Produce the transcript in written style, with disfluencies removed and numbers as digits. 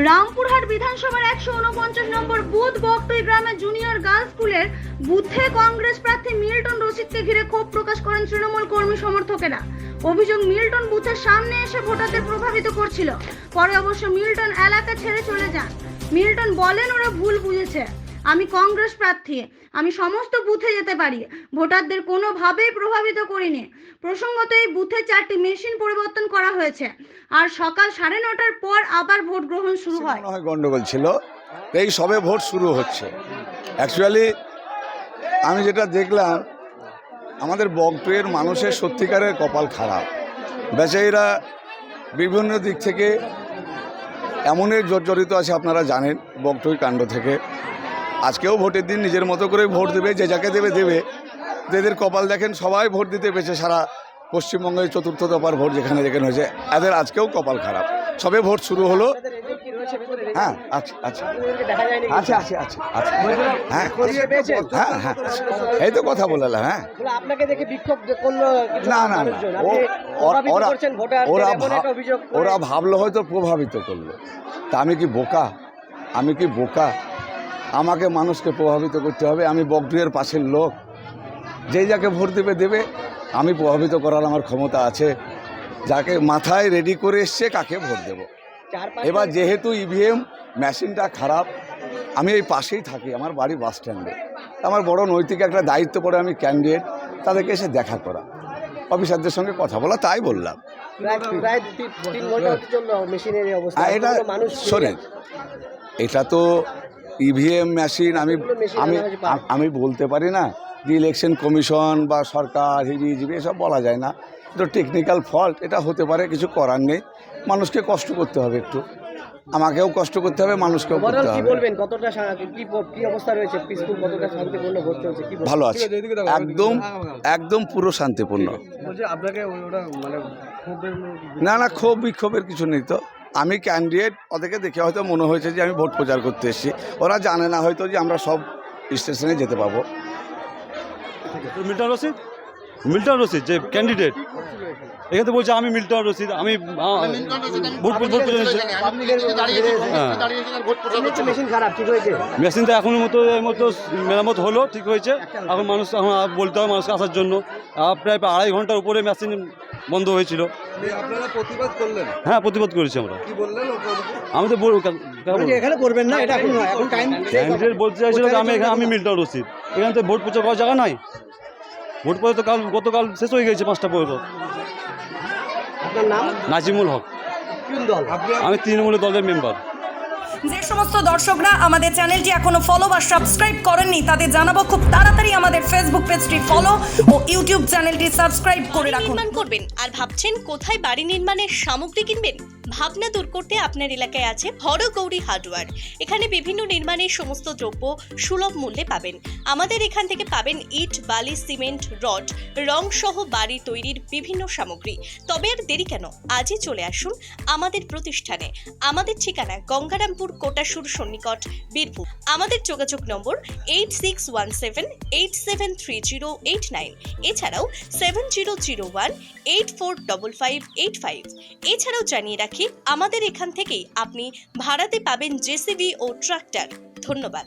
রামপুরহাট বিধানসভার 149 নম্বর বুথ বকটুই গ্রামের junior girls স্কুলের বুথে কংগ্রেস প্রার্থী মিল্টন রশিদকে ঘিরে ক্ষোভ প্রকাশ করেন তৃণমূল কর্মী সমর্থকেরা। অভিযোগ, মিল্টন বুথের সামনে এসে ভোটারদের প্রভাবিত করছিল। পরে অবশ্য মিল্টন এলাকা ছেড়ে চলে যান। মিল্টন বলেন, ওরা ভুল বুঝেছে, আমি কংগ্রেস প্রার্থী, আমি সমস্ত বুথে যেতে পারি, ভোটারদের কোনোভাবেই প্রভাবিত করিনি। প্রসঙ্গত, এই বুথে 4টি মেশিন পরিবর্তন করা হয়েছে আর সকাল 9:30টার পর আবার ভোট গ্রহণ শুরু হয়। গন্ডগোল ছিল, এই সবে ভোট শুরু হচ্ছে। অ্যাকচুয়ালি আমি যেটা দেখলাম, আমাদের বকটুইয়ের মানুষের সত্যিকারের কপাল খারাপ। বেচারীরা বিভিন্ন দিক থেকে এমনই জর্জরিত আছে, আপনারা জানেন বকটুই কাণ্ড থেকে। আজকেও ভোটের দিন নিজের মতো করে ভোট দেবে, যে যাকে দেবে দেবে। এদের কপাল দেখেন, সবাই ভোট দিতে পেরেছে। সারা পশ্চিমবঙ্গে 4র্থ দফার ভোট যেখানে যেখানে হয়েছে, এদের আজকেও কপাল খারাপ। সবে ভোট শুরু হলো। হ্যাঁ, আচ্ছা আচ্ছা আচ্ছা আচ্ছা আচ্ছা আচ্ছা হ্যাঁ হ্যাঁ হ্যাঁ, এই তো কথা বললাম। হ্যাঁ, না না না, ওরা ভাবলো হয়তো প্রভাবিত করলো। তা আমি কি বোকা? আমি কি বোকা? আমাকে মানুষকে প্রভাবিত করতে হবে? আমি বকটুইয়ের পাশের লোক, যেই যাকে ভোট দেবে দেবে। আমি প্রভাবিত করার আমার ক্ষমতা আছে। যাকে মাথায় রেডি করে এসছে কাকে ভোট দেব। এবার যেহেতু ইভিএম মেশিনটা খারাপ, আমি এই পাশেই থাকি, আমার বাড়ি বাস স্ট্যান্ডে। আমার বড় নৈতিক একটা দায়িত্ব পড়ে, আমি ক্যান্ডিডেট, তাদেরকে এসে দেখা করা, অফিসারদের সঙ্গে কথা বলা, তাই বললাম। এটা শোনেন, এটা তো ইভিএম মেশিন। আমি বলতে পারি না যে ইলেকশন কমিশন বা সরকার হিবিজিবি এসব বলা যায় না। তো টেকনিক্যাল ফল্ট, এটা হতে পারে, কিছু করার নেই। মানুষকে কষ্ট করতে হবে, একটু আমাকেও কষ্ট করতে হবে, মানুষকেও করতে হবে। ভালো আছে, একদম একদম পুরো শান্তিপূর্ণ। না না, ক্ষোভ বিক্ষোভের কিছু নেই তো। আমি ক্যান্ডিডেট, ওদেরকে দেখে হয়তো মনে হয়েছে যে আমি ভোট প্রচার করতে এসেছি। ওরা জানে না হয়তো যে আমরা সব স্টেশনে যেতে পাবো। মিল্টন রশিদ যে ক্যান্ডিডেট, এখানে বলছে আমি মিল্টন রশিদ, আমি ভোট মেশিনটা এখনের মতো মেরামত হলো, ঠিক হয়েছে। এখন মানুষ, এখন বলতে হবে মানুষকে আসার জন্য। প্রায় 2.5 ঘন্টার উপরে মেশিন বন্ধ হয়েছিল। প্রতিবাদ করলেন? হ্যাঁ, প্রতিবাদ করেছি আমরা। আমি তো এখানে করবেন না, এটা এখন টাইম। ক্যান্ডিডেট বলতে চাইছিল আমি মিল্টন রশিদ, এখানে তো ভোট প্রচার করার জায়গা নাই। ভোট পরে তো গতকাল শেষ হয়ে গেছে 5টা পর্যন্ত। আপনার নাম? নাজিমুল হক। কোন দল? আমি তৃণমূল দলের মেম্বার। যে সমস্ত দর্শকরা আমাদের চ্যানেলটি এখনো ফলো বা সাবস্ক্রাইব করেননি, তাদের জানাবো খুব তাড়াতাড়ি আমাদের ফেসবুক পেজটি ফলো ও ইউটিউব চ্যানেলটি সাবস্ক্রাইব করে রাখুন। নির্মাণ করবেন আর ভাবছেন কোথায় বাড়ি নির্মাণের সামগ্রী কিনবেন? ভাবনা দূর করতে আপনার এলাকায় আছে হরগৌরী হার্ডওয়্যার। এখানে বিভিন্ন নির্মাণের সমস্ত দ্রব্য সুলভ মূল্যে পাবেন। আমাদের এখান থেকে পাবেন ইট, বালি, সিমেন্ট, রড, রং সহ বাড়ি তৈরির বিভিন্ন সামগ্রী। তবে আর দেরি কেন, আজই চলে আসুন আমাদের প্রতিষ্ঠানে। আমাদের ঠিকানা গঙ্গারামপুর, কোটাসুর সন্নিকট, বীরভূম। আমাদের যোগাযোগ নম্বর 8617873089, এছাড়াও 7001845585। এছাড়াও জানিয়ে রাখি, আমাদের এখান থেকেই আপনি ভাড়াতে পাবেন জেসিবি ও ট্রাক্টর। ধন্যবাদ।